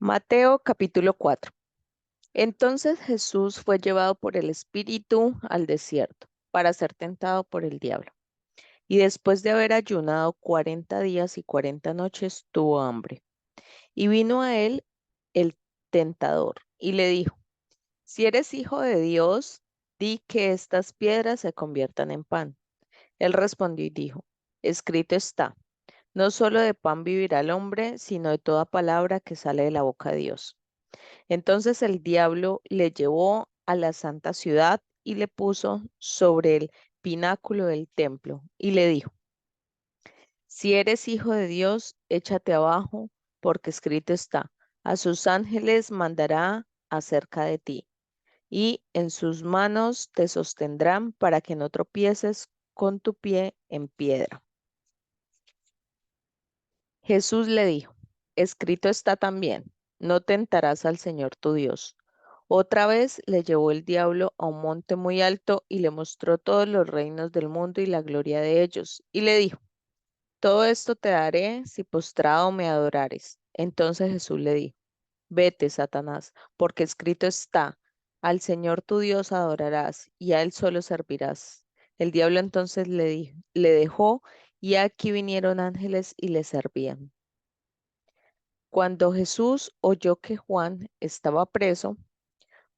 Mateo capítulo 4. Entonces Jesús fue llevado por el Espíritu al desierto para ser tentado por el diablo. Y después de haber ayunado 40 días y 40 noches, tuvo hambre. Y vino a él el tentador y le dijo, si eres hijo de Dios, di que estas piedras se conviertan en pan. Él respondió y dijo, escrito está, no solo de pan vivirá el hombre, sino de toda palabra que sale de la boca de Dios. Entonces el diablo le llevó a la santa ciudad y le puso sobre el pináculo del templo y le dijo, si eres hijo de Dios, échate abajo, porque escrito está, a sus ángeles mandará acerca de ti, y en sus manos te sostendrán para que no tropieces con tu pie en piedra. Jesús le dijo, escrito está también, no tentarás al Señor tu Dios. Otra vez le llevó el diablo a un monte muy alto y le mostró todos los reinos del mundo y la gloria de ellos. Y le dijo, todo esto te daré si postrado me adorares. Entonces Jesús le dijo, vete, Satanás, porque escrito está, al Señor tu Dios adorarás y a él solo servirás. El diablo entonces le dejó y aquí vinieron ángeles y le servían. Cuando Jesús oyó que Juan estaba preso,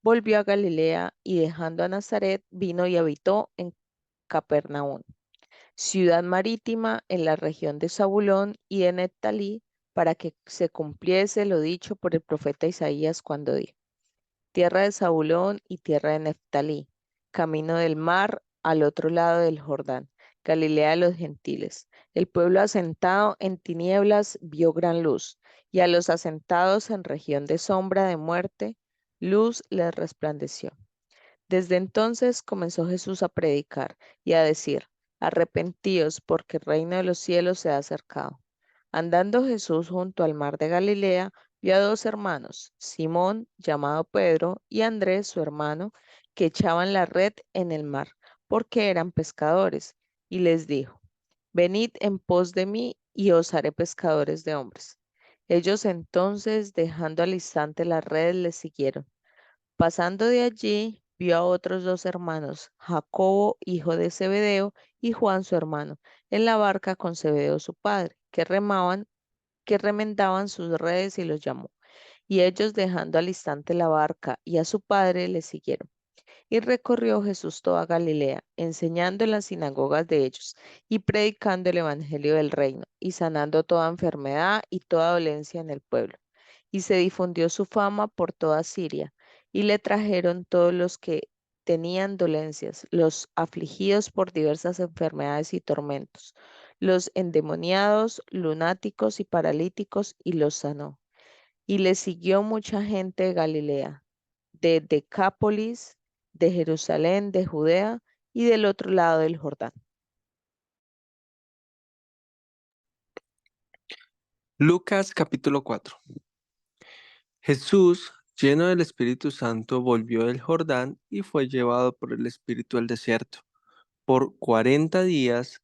volvió a Galilea y dejando a Nazaret, vino y habitó en Capernaum, ciudad marítima en la región de Zabulón y de Neftalí, para que se cumpliese lo dicho por el profeta Isaías cuando dijo, tierra de Zabulón y tierra de Neftalí, camino del mar al otro lado del Jordán, Galilea de los gentiles. El pueblo asentado en tinieblas vio gran luz, y a los asentados en región de sombra de muerte, luz les resplandeció. Desde entonces comenzó Jesús a predicar y a decir, arrepentíos porque el reino de los cielos se ha acercado. Andando Jesús junto al mar de Galilea, vio a dos hermanos, Simón, llamado Pedro, y Andrés, su hermano, que echaban la red en el mar, porque eran pescadores, y les dijo, venid en pos de mí y os haré pescadores de hombres. Ellos entonces, dejando al instante las redes, les siguieron. Pasando de allí, vio a otros dos hermanos, Jacobo, hijo de Zebedeo, y Juan, su hermano, en la barca con Zebedeo, su padre, que remendaban sus redes y los llamó. Y ellos, dejando al instante la barca y a su padre, le siguieron. Y recorrió Jesús toda Galilea, enseñando en las sinagogas de ellos, y predicando el evangelio del reino, y sanando toda enfermedad y toda dolencia en el pueblo. Y se difundió su fama por toda Siria, y le trajeron todos los que tenían dolencias, los afligidos por diversas enfermedades y tormentos, los endemoniados, lunáticos y paralíticos, y los sanó. Y le siguió mucha gente de Galilea, de Decápolis, de Jerusalén, de Judea y del otro lado del Jordán. Lucas capítulo 4. Jesús, lleno del Espíritu Santo, volvió del Jordán y fue llevado por el Espíritu al desierto por 40 días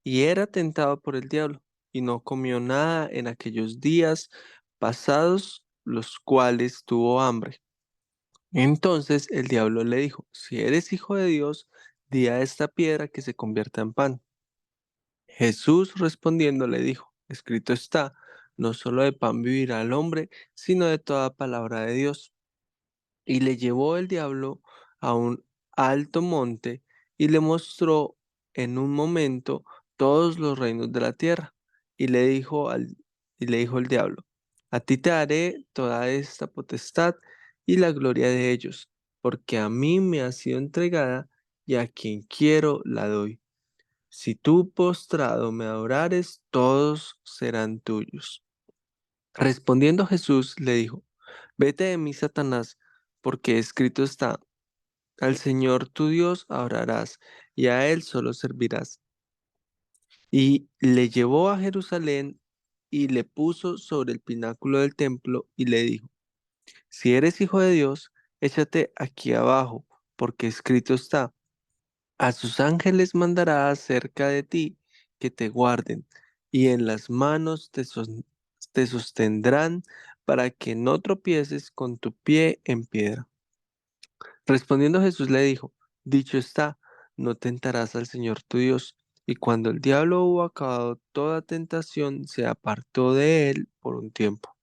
y era tentado por el diablo y no comió nada en aquellos días pasados, los cuales tuvo hambre. Entonces el diablo le dijo, si eres hijo de Dios, di a esta piedra que se convierta en pan. Jesús respondiendo le dijo, escrito está, no solo de pan vivirá el hombre, sino de toda palabra de Dios. Y le llevó el diablo a un alto monte y le mostró en un momento todos los reinos de la tierra. Y le dijo el diablo, a ti te daré toda esta potestad y la gloria de ellos, porque a mí me ha sido entregada y a quien quiero la doy. Si tú postrado me adorares, todos serán tuyos. Respondiendo Jesús le dijo, vete de mí, Satanás, porque escrito está, al Señor tu Dios adorarás y a Él solo servirás. Y le llevó a Jerusalén y le puso sobre el pináculo del templo y le dijo, si eres hijo de Dios, échate aquí abajo, porque escrito está. A sus ángeles mandará acerca de ti que te guarden, y en las manos te sostendrán para que no tropieces con tu pie en piedra. Respondiendo Jesús le dijo, dicho está, no tentarás al Señor tu Dios. Y cuando el diablo hubo acabado toda tentación, se apartó de él por un tiempo.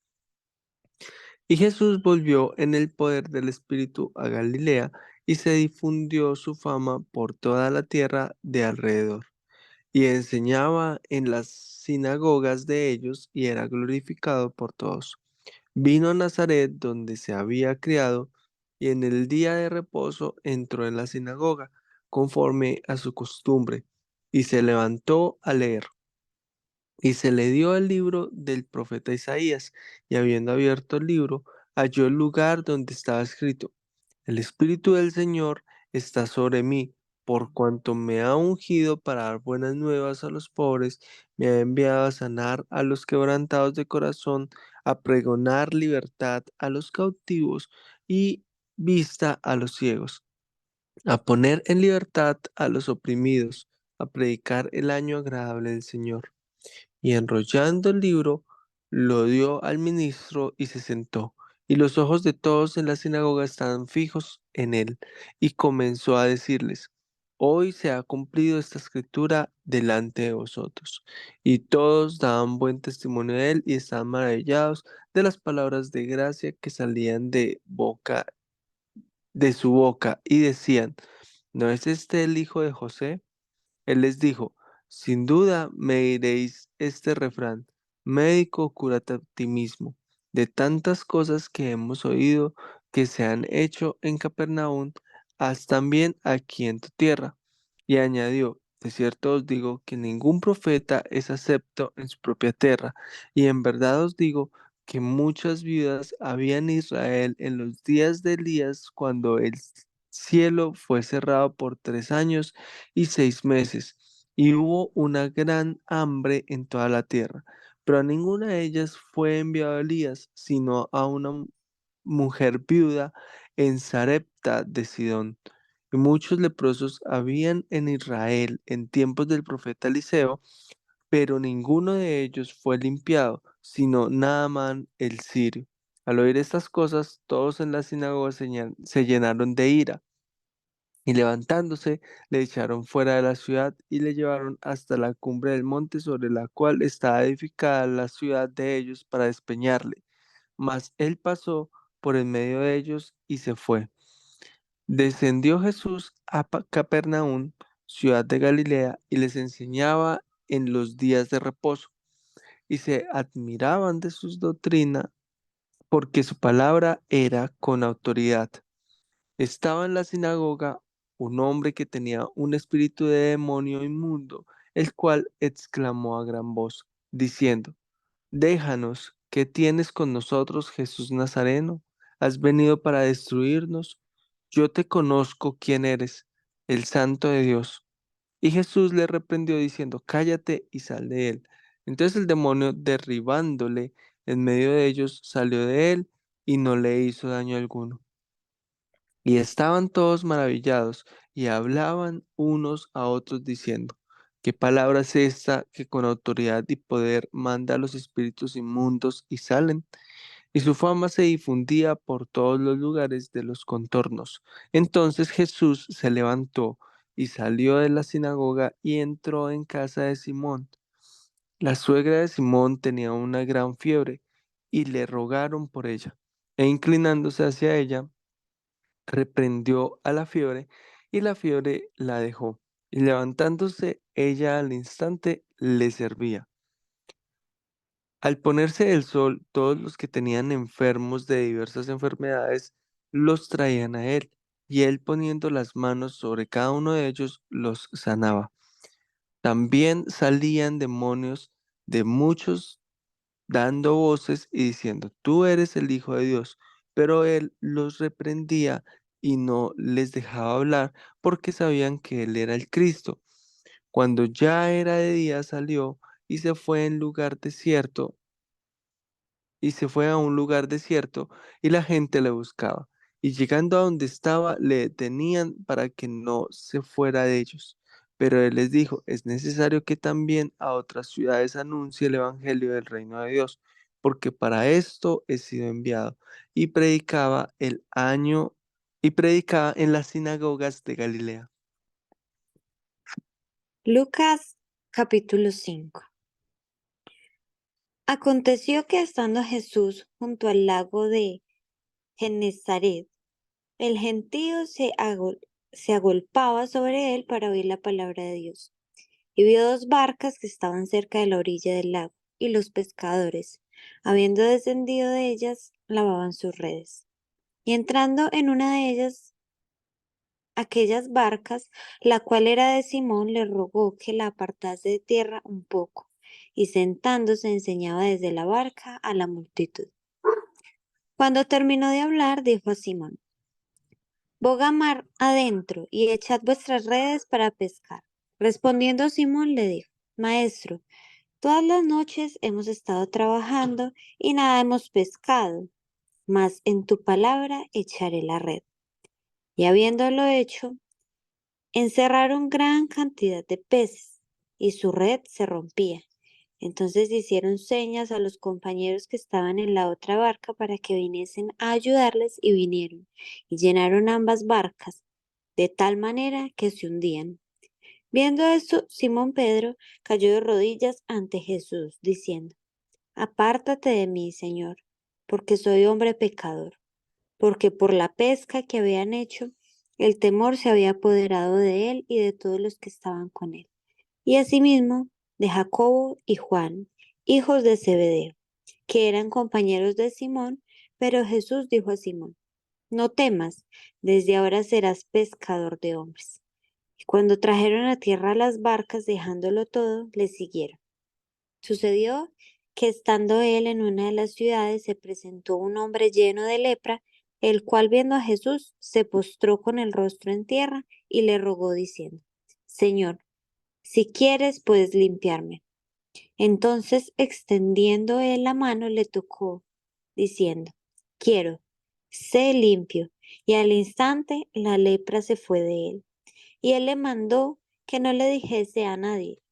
Y Jesús volvió en el poder del Espíritu a Galilea, y se difundió su fama por toda la tierra de alrededor. Y enseñaba en las sinagogas de ellos, y era glorificado por todos. Vino a Nazaret, donde se había criado, y en el día de reposo entró en la sinagoga, conforme a su costumbre, y se levantó a leer. Y se le dio el libro del profeta Isaías, y habiendo abierto el libro, halló el lugar donde estaba escrito, el Espíritu del Señor está sobre mí, por cuanto me ha ungido para dar buenas nuevas a los pobres, me ha enviado a sanar a los quebrantados de corazón, a pregonar libertad a los cautivos y vista a los ciegos, a poner en libertad a los oprimidos, a predicar el año agradable del Señor. Y enrollando el libro, lo dio al ministro y se sentó. Y los ojos de todos en la sinagoga estaban fijos en él. Y comenzó a decirles, hoy se ha cumplido esta escritura delante de vosotros. Y todos daban buen testimonio de él y estaban maravillados de las palabras de gracia que salían de su boca, y decían, ¿no es este el hijo de José? Él les dijo, sin duda me diréis este refrán, médico, cúrate a ti mismo, de tantas cosas que hemos oído que se han hecho en Capernaum, haz también aquí en tu tierra. Y añadió, de cierto os digo que ningún profeta es acepto en su propia tierra, y en verdad os digo que muchas viudas había en Israel en los días de Elías cuando el cielo fue cerrado por 3 años y 6 meses, y hubo una gran hambre en toda la tierra. Pero a ninguna de ellas fue enviado Elías, sino a una mujer viuda en Sarepta de Sidón. Y muchos leprosos habían en Israel en tiempos del profeta Eliseo, pero ninguno de ellos fue limpiado, sino Naamán el sirio. Al oír estas cosas, todos en la sinagoga se llenaron de ira y levantándose, le echaron fuera de la ciudad y le llevaron hasta la cumbre del monte sobre la cual estaba edificada la ciudad de ellos para despeñarle. Mas él pasó por en medio de ellos y se fue. Descendió Jesús a Capernaum, ciudad de Galilea, y les enseñaba en los días de reposo. Y se admiraban de sus doctrinas, porque su palabra era con autoridad. Estaba en la sinagoga un hombre que tenía un espíritu de demonio inmundo, el cual exclamó a gran voz, diciendo, déjanos, ¿qué tienes con nosotros, Jesús Nazareno? ¿Has venido para destruirnos? Yo te conozco quién eres, el Santo de Dios. Y Jesús le reprendió diciendo, cállate y sal de él. Entonces el demonio, derribándole en medio de ellos, salió de él y no le hizo daño alguno. Y estaban todos maravillados y hablaban unos a otros diciendo, ¿qué palabra es esta que con autoridad y poder manda a los espíritus inmundos y salen? Y su fama se difundía por todos los lugares de los contornos. Entonces Jesús se levantó y salió de la sinagoga y entró en casa de Simón. La suegra de Simón tenía una gran fiebre y le rogaron por ella. E inclinándose hacia ella, reprendió a la fiebre y la fiebre la dejó. Y levantándose ella al instante le servía. Al ponerse el sol, todos los que tenían enfermos de diversas enfermedades los traían a él, y él poniendo las manos sobre cada uno de ellos los sanaba. También salían demonios de muchos dando voces y diciendo, tú eres el Hijo de Dios. Pero él los reprendía y no les dejaba hablar porque sabían que él era el Cristo. Cuando ya era de día salió y se fue en lugar desierto y se fue a un lugar desierto y la gente le buscaba. Y llegando a donde estaba, le detenían para que no se fuera de ellos. Pero él les dijo, es necesario que también a otras ciudades anuncie el Evangelio del reino de Dios, porque para esto he sido enviado. Y predicaba en las sinagogas de Galilea. Lucas capítulo 5. Aconteció que estando Jesús junto al lago de Genezaret, el gentío se agolpaba sobre él para oír la palabra de Dios. Y vio dos barcas que estaban cerca de la orilla del lago, y los pescadores, habiendo descendido de ellas, lavaban sus redes. Y entrando en una de ellas, aquellas barcas, la cual era de Simón, le rogó que la apartase de tierra un poco, y sentándose enseñaba desde la barca a la multitud. Cuando terminó de hablar, dijo a Simón: Boga mar adentro y echad vuestras redes para pescar. Respondiendo Simón le dijo: Maestro, todas las noches hemos estado trabajando y nada hemos pescado, mas en tu palabra echaré la red. Y habiéndolo hecho, encerraron gran cantidad de peces, y su red se rompía. Entonces hicieron señas a los compañeros que estaban en la otra barca para que viniesen a ayudarles, y vinieron, y llenaron ambas barcas, de tal manera que se hundían. Viendo esto, Simón Pedro cayó de rodillas ante Jesús, diciendo: Apártate de mí, Señor, porque soy hombre pecador. Porque por la pesca que habían hecho, el temor se había apoderado de él y de todos los que estaban con él. Y asimismo de Jacobo y Juan, hijos de Zebedeo, que eran compañeros de Simón. Pero Jesús dijo a Simón: No temas, desde ahora serás pescador de hombres. Y cuando trajeron a tierra las barcas, dejándolo todo, le siguieron. Sucedió que estando él en una de las ciudades, se presentó un hombre lleno de lepra, el cual, viendo a Jesús, se postró con el rostro en tierra y le rogó diciendo: Señor, si quieres, puedes limpiarme. Entonces, extendiendo él la mano, le tocó, diciendo: Quiero, sé limpio. Y al instante la lepra se fue de él. Y él le mandó que no le dijese a nadie,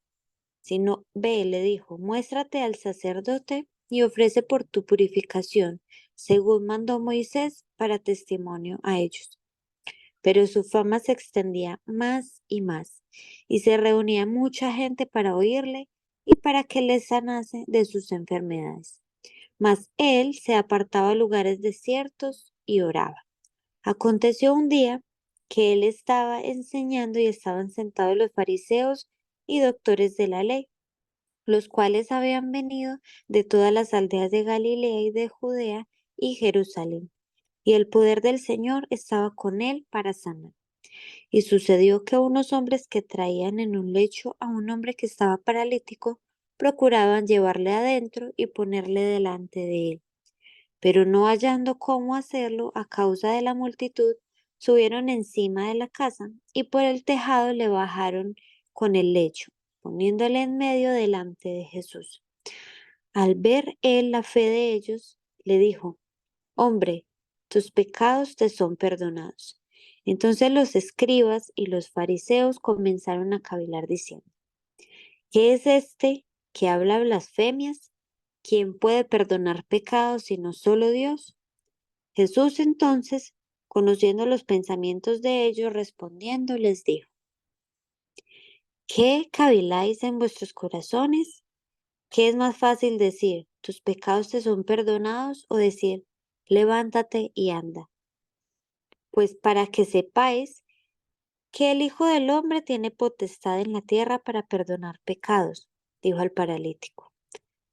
sino ve, le dijo: muéstrate al sacerdote y ofrece por tu purificación, según mandó Moisés, para testimonio a ellos. Pero su fama se extendía más y se reunía mucha gente para oírle y para que les sanase de sus enfermedades. Mas él se apartaba a lugares desiertos y oraba. Aconteció un día que él estaba enseñando y estaban sentados los fariseos y doctores de la ley, los cuales habían venido de todas las aldeas de Galilea y de Judea y Jerusalén. Y el poder del Señor estaba con él para sanar. Y sucedió que unos hombres que traían en un lecho a un hombre que estaba paralítico, procuraban llevarle adentro y ponerle delante de él. Pero no hallando cómo hacerlo a causa de la multitud, subieron encima de la casa y por el tejado le bajaron con el lecho, poniéndole en medio delante de Jesús. Al ver él la fe de ellos, le dijo: Hombre, tus pecados te son perdonados. Entonces los escribas y los fariseos comenzaron a cavilar diciendo: ¿Qué es este que habla blasfemias? ¿Quién puede perdonar pecados sino solo Dios? Jesús entonces, conociendo los pensamientos de ellos, respondiendo, les dijo: ¿Qué caviláis en vuestros corazones? ¿Qué es más fácil decir: tus pecados te son perdonados, o decir: levántate y anda? Pues para que sepáis que el Hijo del Hombre tiene potestad en la tierra para perdonar pecados, dijo al paralítico.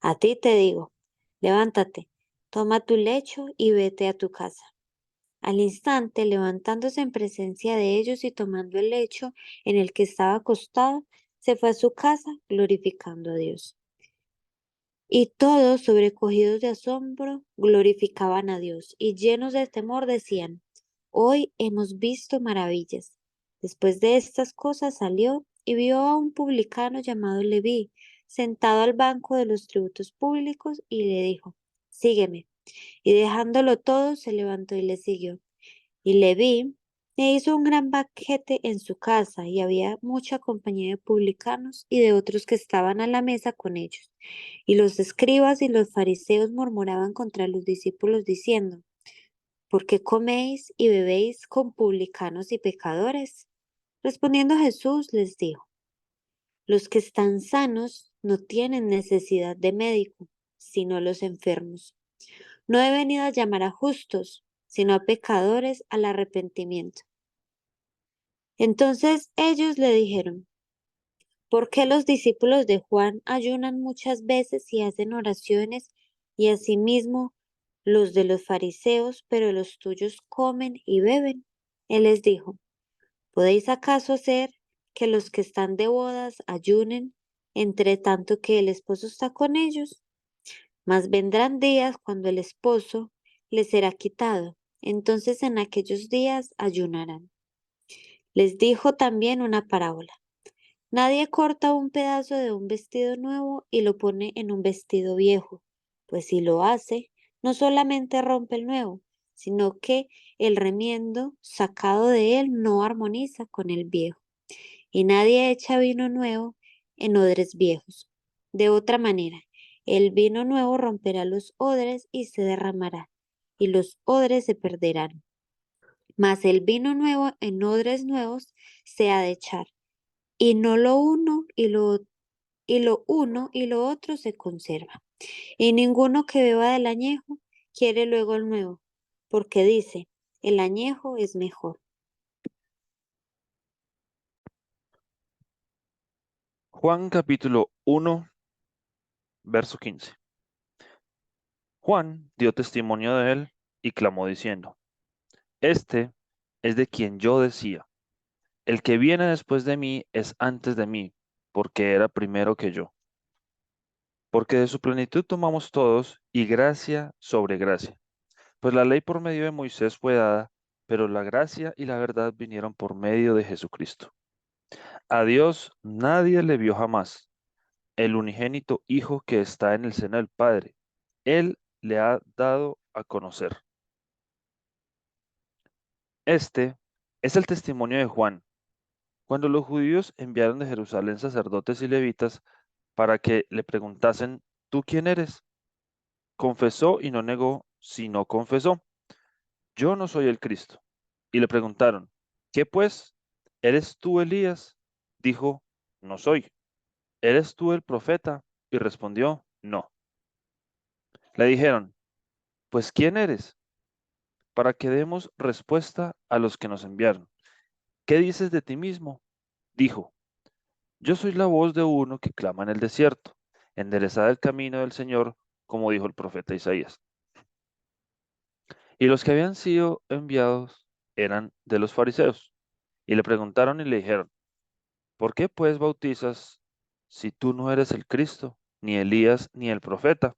A ti te digo: levántate, toma tu lecho y vete a tu casa. Al instante, levantándose en presencia de ellos y tomando el lecho en el que estaba acostado, se fue a su casa glorificando a Dios. Y todos, sobrecogidos de asombro, glorificaban a Dios, y llenos de temor decían: Hoy hemos visto maravillas. Después de estas cosas salió y vio a un publicano llamado Leví, sentado al banco de los tributos públicos, y le dijo: Sígueme. Y dejándolo todo, se levantó y le siguió. Y Leví E hizo un gran banquete en su casa, y había mucha compañía de publicanos y de otros que estaban a la mesa con ellos. Y los escribas y los fariseos murmuraban contra los discípulos diciendo: ¿Por qué coméis y bebéis con publicanos y pecadores? Respondiendo Jesús les dijo: Los que están sanos no tienen necesidad de médico, sino los enfermos. No he venido a llamar a justos, sino a pecadores al arrepentimiento. Entonces ellos le dijeron: ¿Por qué los discípulos de Juan ayunan muchas veces y hacen oraciones, y asimismo los de los fariseos, pero los tuyos comen y beben? Él les dijo: ¿Podéis acaso hacer que los que están de bodas ayunen, entre tanto que el esposo está con ellos? Mas vendrán días cuando el esposo les será quitado. Entonces en aquellos días ayunarán. Les dijo también una parábola. Nadie corta un pedazo de un vestido nuevo y lo pone en un vestido viejo, pues si lo hace, no solamente rompe el nuevo, sino que el remiendo sacado de él no armoniza con el viejo. Y nadie echa vino nuevo en odres viejos. De otra manera, el vino nuevo romperá los odres y se derramará, y los odres se perderán. Mas el vino nuevo en odres nuevos se ha de echar, y no lo uno y lo otro se conserva. Y ninguno que beba del añejo quiere luego el nuevo, porque dice: el añejo es mejor. Juan capítulo 1, verso 15. Juan dio testimonio de él y clamó diciendo: Este es de quien yo decía: El que viene después de mí es antes de mí, porque era primero que yo. Porque de su plenitud tomamos todos, y gracia sobre gracia. Pues la ley por medio de Moisés fue dada, pero la gracia y la verdad vinieron por medio de Jesucristo. A Dios nadie le vio jamás, el unigénito Hijo que está en el seno del Padre. Él le ha dado a conocer. Este es el testimonio de Juan, cuando los judíos enviaron de Jerusalén sacerdotes y levitas para que le preguntasen: ¿Tú quién eres? Confesó y no negó, sino confesó: Yo no soy el Cristo. Y le preguntaron: ¿Qué pues? ¿Eres tú Elías? Dijo: No soy. ¿Eres tú el profeta? Y respondió: No. Le dijeron: Pues ¿quién eres? Para que demos respuesta a los que nos enviaron. ¿Qué dices de ti mismo? Dijo: Yo soy la voz de uno que clama en el desierto: enderezad el camino del Señor, como dijo el profeta Isaías. Y los que habían sido enviados eran de los fariseos. Y le preguntaron y le dijeron: ¿Por qué pues bautizas si tú no eres el Cristo, ni Elías, ni el profeta?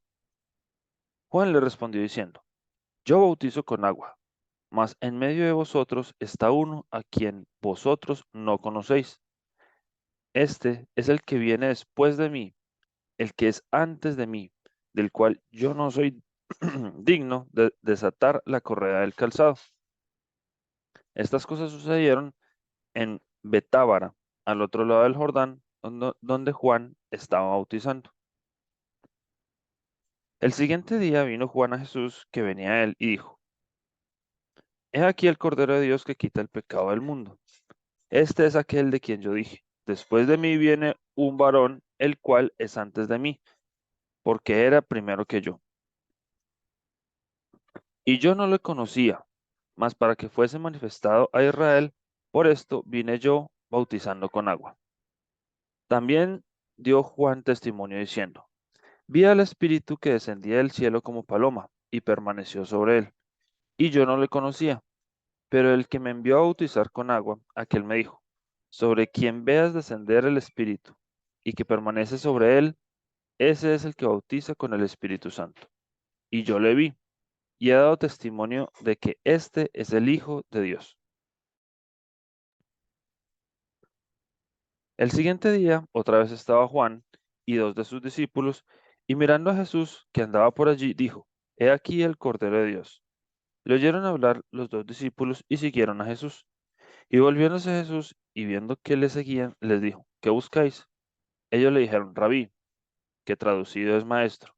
Juan le respondió diciendo: Yo bautizo con agua, mas en medio de vosotros está uno a quien vosotros no conocéis. Este es el que viene después de mí, el que es antes de mí, del cual yo no soy digno de desatar la correa del calzado. Estas cosas sucedieron en Betábara, al otro lado del Jordán, donde Juan estaba bautizando. El siguiente día vino Juan a Jesús, que venía a él, y dijo: He aquí el Cordero de Dios que quita el pecado del mundo. Este es aquel de quien yo dije: Después de mí viene un varón, el cual es antes de mí, porque era primero que yo. Y yo no le conocía, mas para que fuese manifestado a Israel, por esto vine yo bautizando con agua. También dio Juan testimonio diciendo: Vi al Espíritu que descendía del cielo como paloma, y permaneció sobre él. Y yo no le conocía, pero el que me envió a bautizar con agua, aquel me dijo: Sobre quien veas descender el Espíritu, y que permanece sobre él, ese es el que bautiza con el Espíritu Santo. Y yo le vi, y he dado testimonio de que este es el Hijo de Dios. El siguiente día, otra vez estaba Juan y dos de sus discípulos, y mirando a Jesús, que andaba por allí, dijo: He aquí el Cordero de Dios. Le oyeron hablar los dos discípulos y siguieron a Jesús. Y volviéndose Jesús y viendo que le seguían, les dijo, ¿qué buscáis? Ellos le dijeron, Rabí, que traducido es maestro,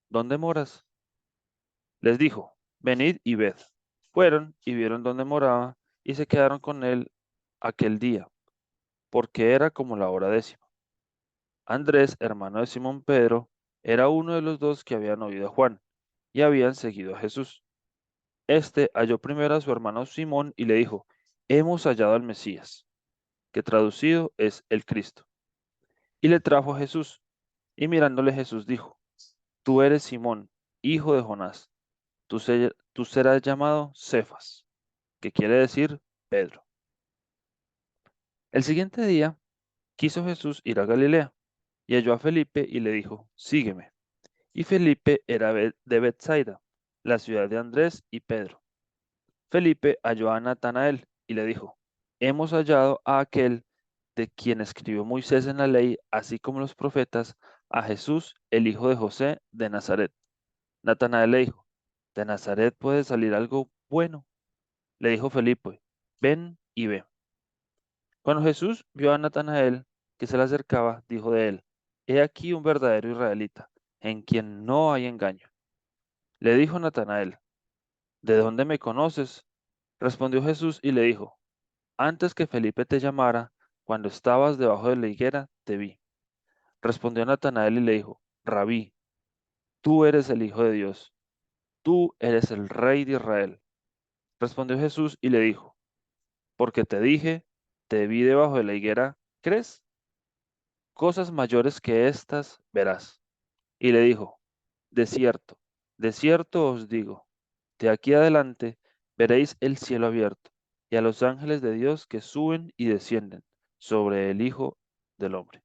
¿dónde moras? Les dijo, venid y ved. Fueron y vieron dónde moraba y se quedaron con él aquel día, porque era como la hora 10. Andrés, hermano de Simón Pedro, era uno de los dos que habían oído a Juan y habían seguido a Jesús. Este halló primero a su hermano Simón y le dijo, hemos hallado al Mesías, que traducido es el Cristo. Y le trajo a Jesús, y mirándole Jesús dijo, tú eres Simón, hijo de Jonás, tú serás llamado Cefas, que quiere decir Pedro. El siguiente día quiso Jesús ir a Galilea, y halló a Felipe y le dijo, sígueme. Y Felipe era de Bethsaida, la ciudad de Andrés y Pedro. Felipe halló a Natanael y le dijo, hemos hallado a aquel de quien escribió Moisés en la ley, así como los profetas, a Jesús, el hijo de José de Nazaret. Natanael le dijo, ¿de Nazaret puede salir algo bueno? Le dijo Felipe, ven y ve. Cuando Jesús vio a Natanael que se le acercaba, dijo de él, he aquí un verdadero israelita, en quien no hay engaño. Le dijo Natanael, ¿de dónde me conoces? Respondió Jesús y le dijo, antes que Felipe te llamara, cuando estabas debajo de la higuera, te vi. Respondió Natanael y le dijo, Rabí, tú eres el Hijo de Dios, tú eres el Rey de Israel. Respondió Jesús y le dijo, porque te dije, te vi debajo de la higuera, ¿crees? Cosas mayores que estas verás. Y le dijo, de cierto os digo, de aquí adelante veréis el cielo abierto y a los ángeles de Dios que suben y descienden sobre el Hijo del Hombre.